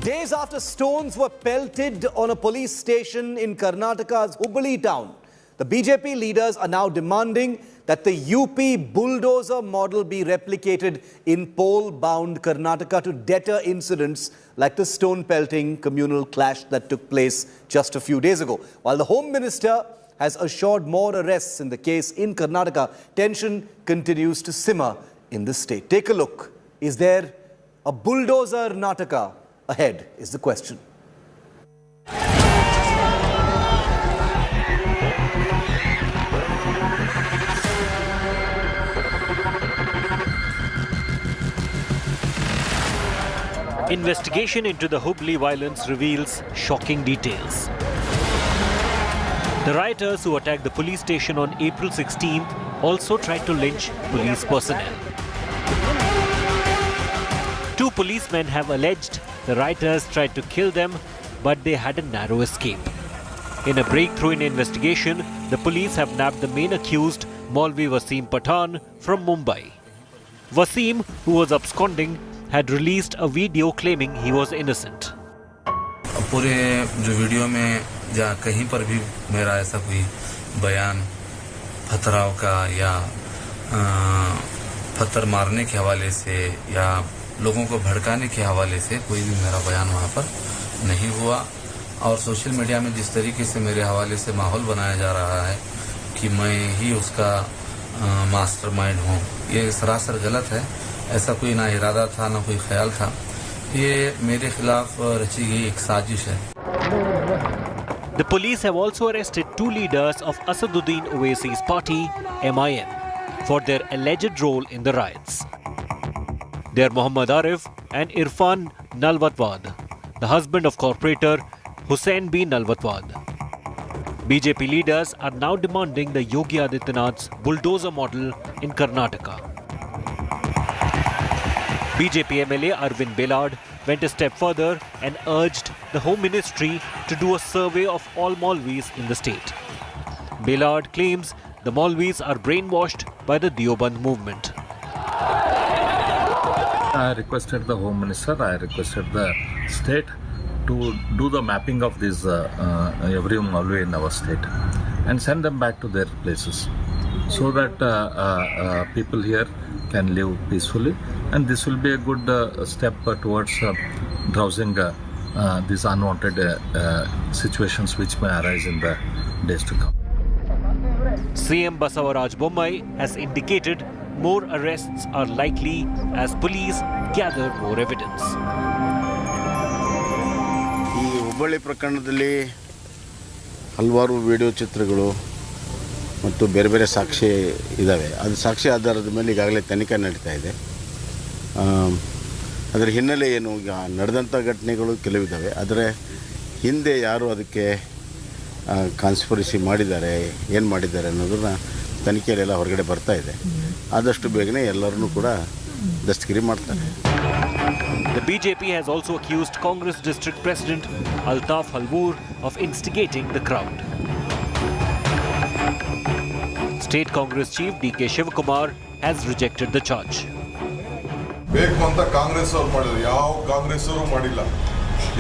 Days after stones were pelted on a police station in Karnataka's Hubbali town, the BJP leaders are now demanding that the UP Bulldozer model be replicated in pole-bound Karnataka to deter incidents like the stone pelting communal clash that took place just a few days ago. While the Home Minister has assured more arrests in the case in Karnataka, tension continues to simmer in the state. Take a look. Is there a bulldozer Karnataka ahead is the question. Investigation into the Hubli violence reveals shocking details. The rioters who attacked the police station on April 16th also tried to lynch police personnel. Two policemen have alleged the rioters tried to kill them, but they had a narrow escape. In a breakthrough in investigation, the police have nabbed the main accused, Maulvi Wasim Pathan, from Mumbai. Wasim, who was absconding, had released a video claiming he was innocent. पूरे जो video में या कहीं पर भी मेरा ऐसा कोई बयान पथराव का या पत्थर मारने के हवाले से या लोगों को भड़काने के हवाले से कोई भी मेरा बयान वहां पर नहीं हुआ और सोशल मीडिया में जिस तरीके से मेरे हवाले से माहौल बनाया जा रहा है कि मैं ही उसका मास्टरमाइंड हूं, ये सरासर गलत है। ऐसा कोई ना इरादा था ना कोई ख्याल था। ये मेरे खिलाफ रची गई एक साजिश है। The police have also arrested two leaders of Asaduddin Owaisi's party, MIM, for their alleged role in the riots. They are Muhammad Arif and Irfan Nalwatwad, the husband of corporator Hussain B. Nalwatwad. BJP leaders are now demanding the Yogi Adityanath's bulldozer model in Karnataka. BJP MLA Arvind Belad went a step further and urged the Home Ministry to do a survey of all Maulvis in the state. Belad claims the Maulvis are brainwashed by the Deoband movement. I requested the Home Minister, I requested the state to do the mapping of these every Maulvi in our state and send them back to their places so that people here can live peacefully, and this will be a good step towards drowsing these unwanted situations which may arise in the days to come. CM Basavaraj Bommai has indicated more arrests are likely as police gather more evidence. ಈ ಹುಬ್ಬಳ್ಳಿ ಪ್ರಕರಣದಲ್ಲಿ ಹಲವಾರು video ಚಿತ್ರಗಳು ಮತ್ತು ಬೇರೆ ಬೇರೆ ಸಾಕ್ಷಿ ಇದ್ದಾವೆ. ಅದು ಸಾಕ್ಷಿ ಆಧಾರದ ಮೇಲೆ ಈಗಾಗಲೇ ತನಿಖೆ ನಡೀತಾ ಇದೆ. ಅದರ ಹಿನ್ನೆಲೆ ಏನು, ಈಗ ನಡೆದಂಥ ಘಟನೆಗಳು ಕೆಲವಿದ್ದಾವೆ, ಆದರೆ ಹಿಂದೆ ಯಾರು ಅದಕ್ಕೆ ಕಾನ್ಸ್ಪಿರಸಿ ಮಾಡಿದ್ದಾರೆ, ಏನು ಮಾಡಿದ್ದಾರೆ ಅನ್ನೋದನ್ನ ತನಿಖೆಯಲ್ಲೆಲ್ಲ ಹೊರಗಡೆ ಬರ್ತಾ ಇದೆ. ಆದಷ್ಟು ಬೇಗನೆ ಎಲ್ಲರನ್ನೂ ಕೂಡ ದಸ್ತಗಿರಿ ಮಾಡ್ತಾರೆ. The BJP has also accused Congress District President Altaf Halvoor of instigating the crowd. State Congress Chief D.K. Shivakumar has rejected the charge. ಬೇಕು ಅಂತ ಕಾಂಗ್ರೆಸ್ ಅವರು ಮಾಡಿದ್ರು, ಯಾವ ಕಾಂಗ್ರೆಸ್ ಅವರು ಮಾಡಿಲ್ಲ.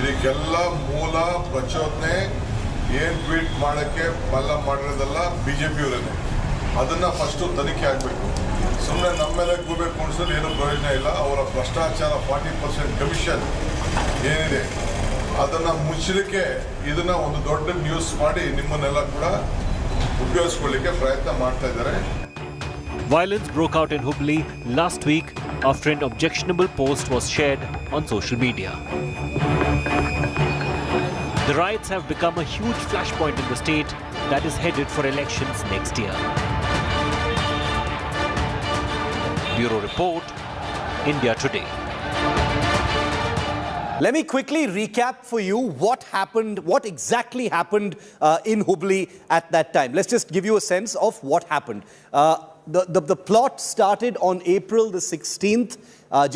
ಇದಕ್ಕೆಲ್ಲ ಮೂಲ ಪ್ರಚೋದನೆ ಏನು ಟ್ವೀಟ್ ಮಾಡೋಕ್ಕೆ ಎಲ್ಲ ಮಾಡಿರೋದೆಲ್ಲ ಬಿಜೆಪಿಯವರನ್ನೇ. ಅದನ್ನು ಫಸ್ಟು ತನಿಖೆ ಆಗಬೇಕು. ಸುಮ್ಮನೆ ನಮ್ಮ ಮೇಲೆ ಗೂಬೆ ಕುಣಿಸಲು ಏನೂ ಪ್ರಯೋಜನ ಇಲ್ಲ. ಅವರ ಭ್ರಷ್ಟಾಚಾರ 40% ಕಮಿಷನ್ ಏನಿದೆ ಅದನ್ನು ಮುಚ್ಚಲಿಕ್ಕೆ ಇದನ್ನು ಒಂದು ದೊಡ್ಡ ನ್ಯೂಸ್ ಮಾಡಿ ನಿಮ್ಮನ್ನೆಲ್ಲ ಕೂಡ ಉಪಯೋಗಿಸ್ಕೊಳ್ಳಿಕ್ಕೆ ಪ್ರಯತ್ನ ಮಾಡ್ತಾ ಇದ್ದಾರೆ. Violence broke out in Hubli last week after an objectionable post was shared on social media. The riots have become a huge flashpoint in the state that is headed for elections next year. Bureau Report, India Today. Let me quickly recap for you what happened, what exactly happened in Hubli at that time. Let's just give you a sense of what happened. The plot started on April the 16th,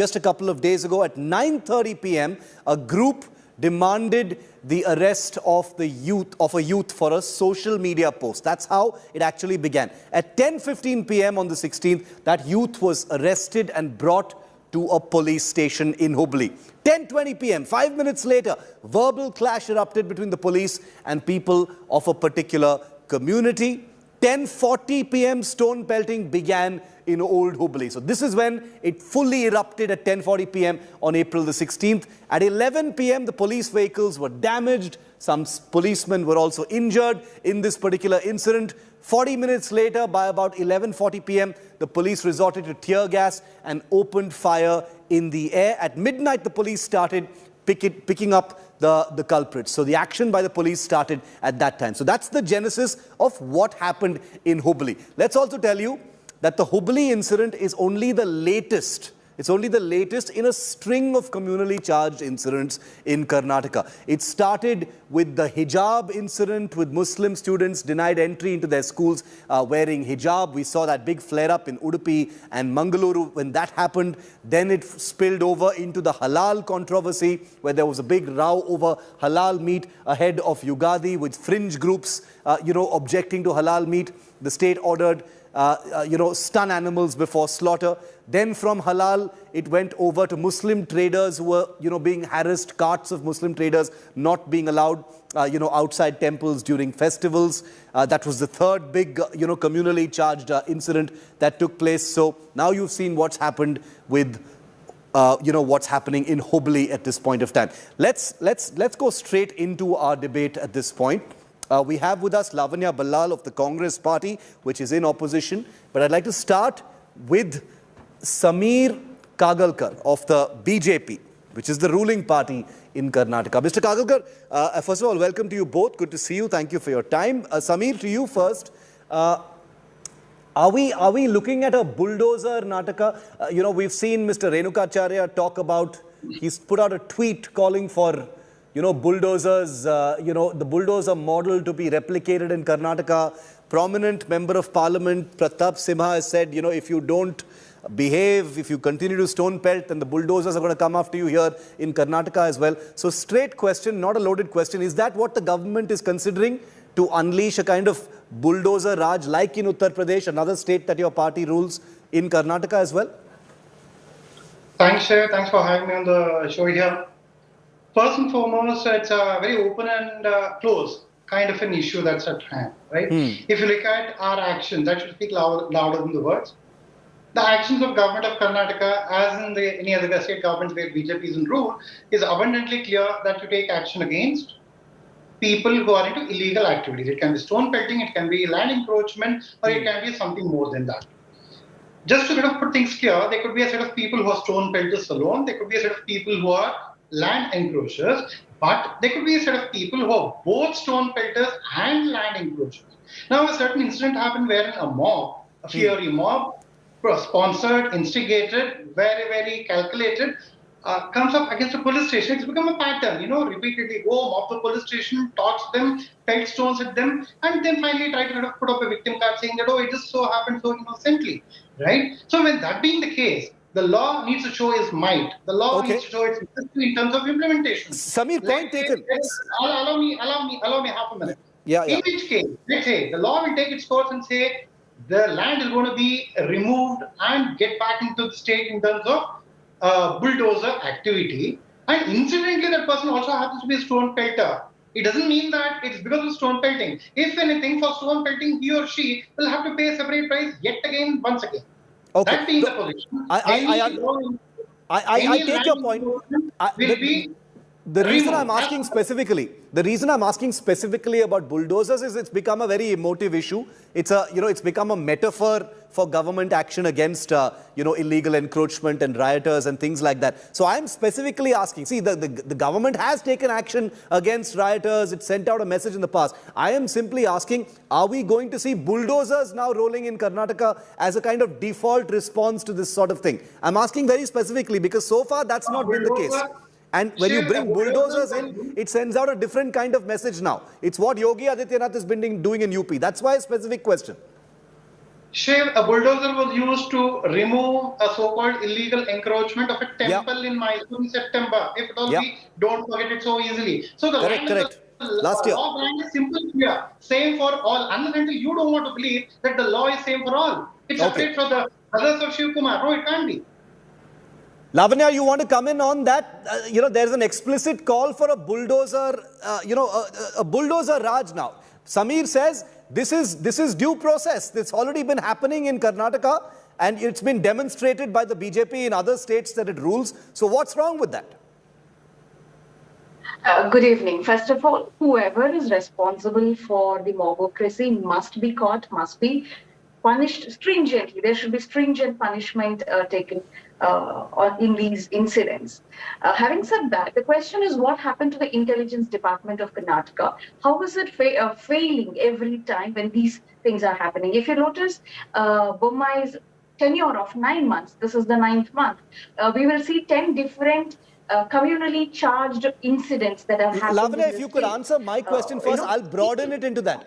just a couple of days ago. At 9:30 p.m., a group demanded the arrest of a youth for a social media post. That's how it actually began. At 10:15 p.m. on the 16th, that youth was arrested and brought to a police station in Hubli. 10:20 p.m., 5 minutes later, verbal clash erupted between the police and people of a particular community. 10:40 p.m., stone pelting began in Old Hubli. So this is when it fully erupted at 10:40 p.m. on April the 16th. At 11 p.m., the police vehicles were damaged. Some policemen were also injured in this particular incident. 40 minutes later, by about 11:40 p.m., the police resorted to tear gas and opened fire in the air. At midnight, the police started picking up the culprits. So the action by the police started at that time. So that's the genesis of what happened in Hubli. Let's also tell you that the Hubbali incident is only the latest. It's only the latest in a string of communally charged incidents in Karnataka. It started with the hijab incident, with Muslim students denied entry into their schools wearing hijab. We saw that big flare-up in Udupi and Mangaluru when that happened. Then it spilled over into the halal controversy, where there was a big row over halal meat ahead of Yugadi, with fringe groups, objecting to halal meat. The state ordered stun animals before slaughter. Then from halal, it went over to Muslim traders who were, being harassed, carts of Muslim traders not being allowed, outside temples during festivals. That was the third big, communally charged incident that took place. So now you've seen what's happened with, what's happening in Hubli at this point of time. Let's go straight into our debate at this point. We have with us Lavanya Ballal of the Congress party, which is in opposition. But I'd like to start with Sameer Kagalkar of the BJP, which is the ruling party in Karnataka. Mr. Kagalkar, first of all, welcome to you both. Good to see you. Thank you for your time. Sameer, to you first. Are we looking at a bulldozer Nataka? We've seen Mr. Renukacharya talk about, he's put out a tweet calling for bulldozers, the bulldozer model to be replicated in Karnataka. Prominent member of parliament, Pratap Simha, has said, if you don't behave, if you continue to stone pelt, then the bulldozers are going to come after you here in Karnataka as well. So straight question, not a loaded question. Is that what the government is considering, to unleash a kind of bulldozer Raj like in Uttar Pradesh, another state that your party rules, in Karnataka as well? Thanks, Shay. Thanks for having me on the show here. First and foremost, it's a very open and close kind of an issue that's at hand, right? If you look at our actions, I should speak louder than the words. The actions of government of Karnataka, as in any other state governments where BJP is in rule, is abundantly clear that you take action against people who are into illegal activities. It can be stone pelting, it can be land encroachment, or it can be something more than that. Just to put things clear, there could be a set of people who are stone pelters alone, there could be a set of people who are land encroachers, but there could be a set of people who are both stone pelters and land encroachers. Now, a certain incident happened wherein a mob, a fiery mob, sponsored, instigated, very, very calculated, comes up against a police station. It's become a pattern, repeatedly go mob the police station, torch them, pelt stones at them, and then finally try to put up a victim card saying that, it just so happened so innocently, right? So when that being the case, the law needs to show its might. The law needs to show its necessity in terms of implementation. Sameer, point taken. Allow me half a minute. In which case, let's say the law will take its course and say the land is going to be removed and get back into the state in terms of bulldozer activity. And incidentally, that person also happens to be a stone pelter. It doesn't mean that it's because of stone pelting. If anything, for stone pelting, he or she will have to pay a separate price yet again, once again. Okay. That being the position, I take your point. The reason I'm asking specifically about bulldozers is it's become a very emotive issue. It's become a metaphor for government action against illegal encroachment and rioters and things like that. So I'm specifically asking. See, the government has taken action against rioters. It sent out a message in the past. I am simply asking, are we going to see bulldozers now rolling in Karnataka as a kind of default response to this sort of thing? I'm asking very specifically because so far that's not been the case. And when you bring bulldozers in, it sends out a different kind of message now. It's what Yogi Adityanath has been doing in UP. That's why a specific question. Shiv, a bulldozer was used to remove a so-called illegal encroachment of a temple in Mysore in September. If at all we don't forget it so easily. So the Last year. Law is simple here. Same for all. Unless until you don't want to believe that the law is same for all. It's separate for the brothers of Shiv Kumar. No, it can't be. Lavanya, you want to come in on that? There's an explicit call for a bulldozer, a bulldozer Raj now. Sameer says this is due process. It's already been happening in Karnataka and it's been demonstrated by the BJP in other states that it rules. So what's wrong with that? Good evening. First of all, whoever is responsible for the mobocracy must be caught, must be punished stringently. There should be stringent punishment taken in these incidents. Having said that, the question is what happened to the intelligence department of Karnataka? How is it failing every time when these things are happening? If you notice, Bommai's tenure of 9 months, this is the 9th month, we will see 10 different communally charged incidents that have happened. Lavanya, if you could answer my question first, I'll broaden it into that.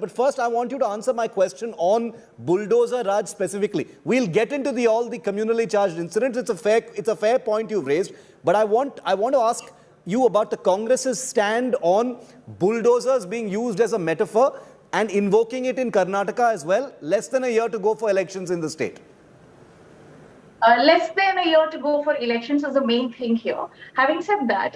But first, I want you to answer my question on Bulldozer Raj specifically. We'll get into all the communally charged incidents. It's a fair point you've raised. But I want to ask you about the Congress's stand on bulldozers being used as a metaphor and invoking it in Karnataka as well. Less than a year to go for elections in the state. Less than a year to go for elections is the main thing here. Having said that,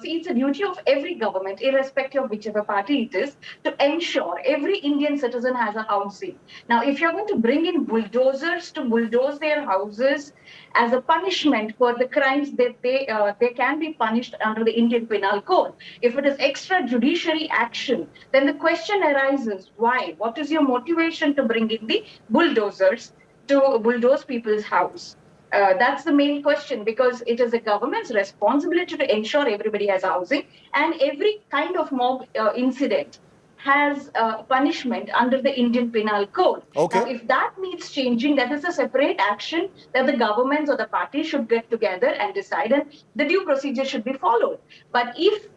see, it's a duty of every government, irrespective of whichever party it is, to ensure every Indian citizen has a housing. Now, if you're going to bring in bulldozers to bulldoze their houses as a punishment for the crimes that they can be punished under the Indian Penal Code. If it is extrajudiciary action, then the question arises, why? What is your motivation to bring in the bulldozers to bulldoze people's house? That's the main question, because it is the government's responsibility to ensure everybody has housing, and every kind of mob incident has punishment under the Indian Penal Code. Okay. Now, if that needs changing, that is a separate action that the governments or the parties should get together and decide, and the due procedure should be followed. But if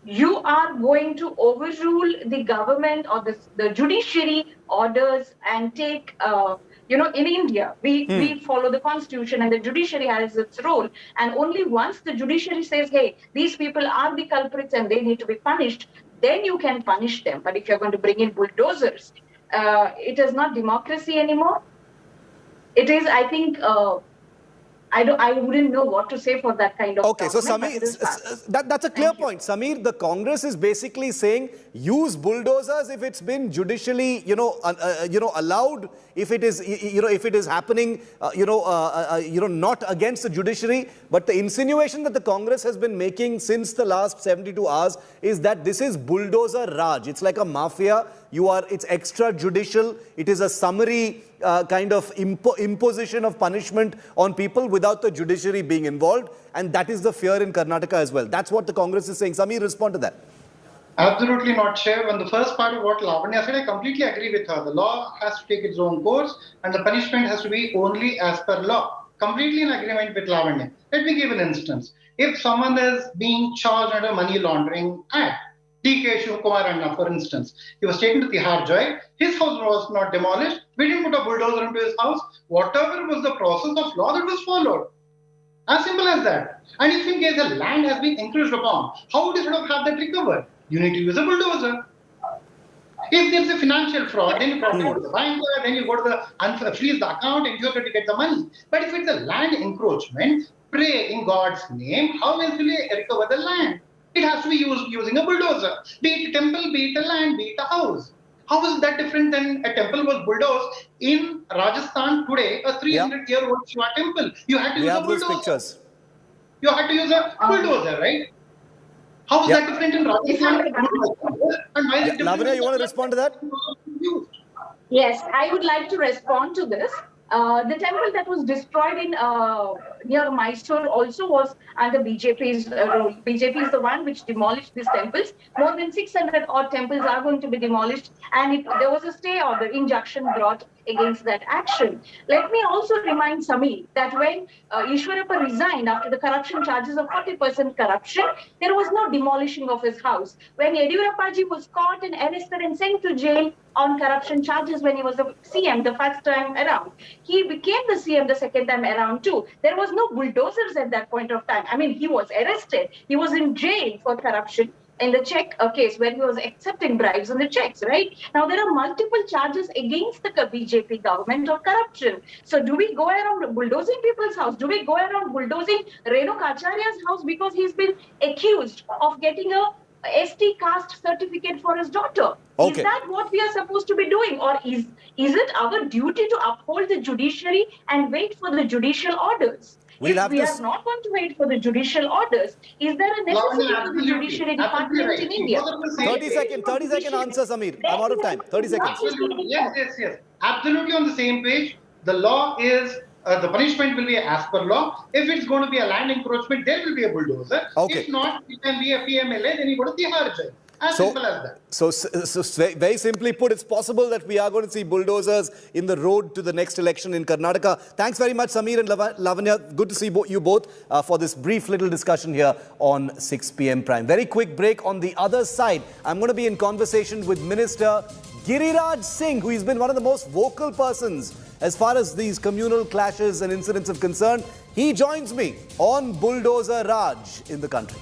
you are going to overrule the government or the judiciary orders and take in India, we follow the constitution and the judiciary has its role. And only once the judiciary says, hey, these people are the culprits and they need to be punished, then you can punish them. But if you're going to bring in bulldozers, it is not democracy anymore. It is, I think, I wouldn't know what to say for that kind of. Okay, so Sameer, that's a clear point. Sameer, the Congress is basically saying use bulldozers if it's been judicially, allowed. If it is, if it is happening, not against the judiciary. But the insinuation that the Congress has been making since the last 72 hours is that this is bulldozer Raj. It's like a mafia. It's extrajudicial. It is a summary kind of imposition of punishment on people without the judiciary being involved. And that is the fear in Karnataka as well. That's what the Congress is saying. Sameer, respond to that. Absolutely not, Shiv. And the first part of what Lavanya said, I completely agree with her. The law has to take its own course and the punishment has to be only as per law. Completely in agreement with Lavanya. Let me give an instance. If someone is being charged under Money Laundering Act, D.K. Shivkumaranna, for instance, he was taken to Tihar Jail. His house was not demolished. We didn't put a bulldozer into his house. Whatever was the process of law that was followed. As simple as that. And if in case the land has been encroached upon, how would you sort of have that recovered? You need to use a bulldozer. If there's a financial fraud, then you probably go to the bank, then you go to the freeze the account and you're going to get the money. But if it's a land encroachment, pray in God's name, how else will you recover the land? It has to be used using a bulldozer. Be it a temple, be it a land, be it a house. How is that different than a temple was bulldozed in Rajasthan today, a 300-year-old Shiva temple? You had to use a bulldozer. Those pictures. You had to use a bulldozer, right? How is that different in Rajasthan? And why is it different? Lavanya, you want to respond to that? Yes, I would like to respond to this. The temple that was destroyed in near Mysore also was under BJP's rule. BJP is the one which demolished these temples. More than 600 odd temples are going to be demolished, and there was a stay order, injunction brought against that action. Let me also remind Sameer that when Ishwarappa resigned after the corruption charges of 40% corruption, there was no demolishing of his house. When Yediyurappaji was caught and arrested and sent to jail on corruption charges when he was the CM the first time around, he became the CM the second time around too. There was no bulldozers at that point of time. I mean, he was arrested. He was in jail for corruption. in the check case where he was accepting bribes and the checks, right? Now, there are multiple charges against the BJP government of corruption. So do we go around bulldozing people's house? Do we go around bulldozing Renu Acharya's house because he's been accused of getting a ST caste certificate for his daughter? Okay. Is that what we are supposed to be doing? Or is it our duty to uphold the judiciary and wait for the judicial orders? We'll If we are not going to wait for the judicial orders, is there a necessity for the judiciary department in India? 30 second answer, Samir. I'm out of time. 30 seconds. Yes. Absolutely on the same page. The law is, the punishment will be as per law. If it's going to be a land encroachment, there will be a bulldozer. Okay. If not, it can be a PMLA, then you go to Tihar jail. As simple as that. So very simply put, it's possible that we are going to see bulldozers in the road to the next election in Karnataka. Thanks very much, Samir and Lavanya. Good to see you both for this brief little discussion here on 6 p.m. Prime. Very quick break. On the other side, I'm going to be in conversation with Minister Giriraj Singh, who has been one of the most vocal persons as far as these communal clashes and incidents are concerned. He joins me on Bulldozer Raj in the country.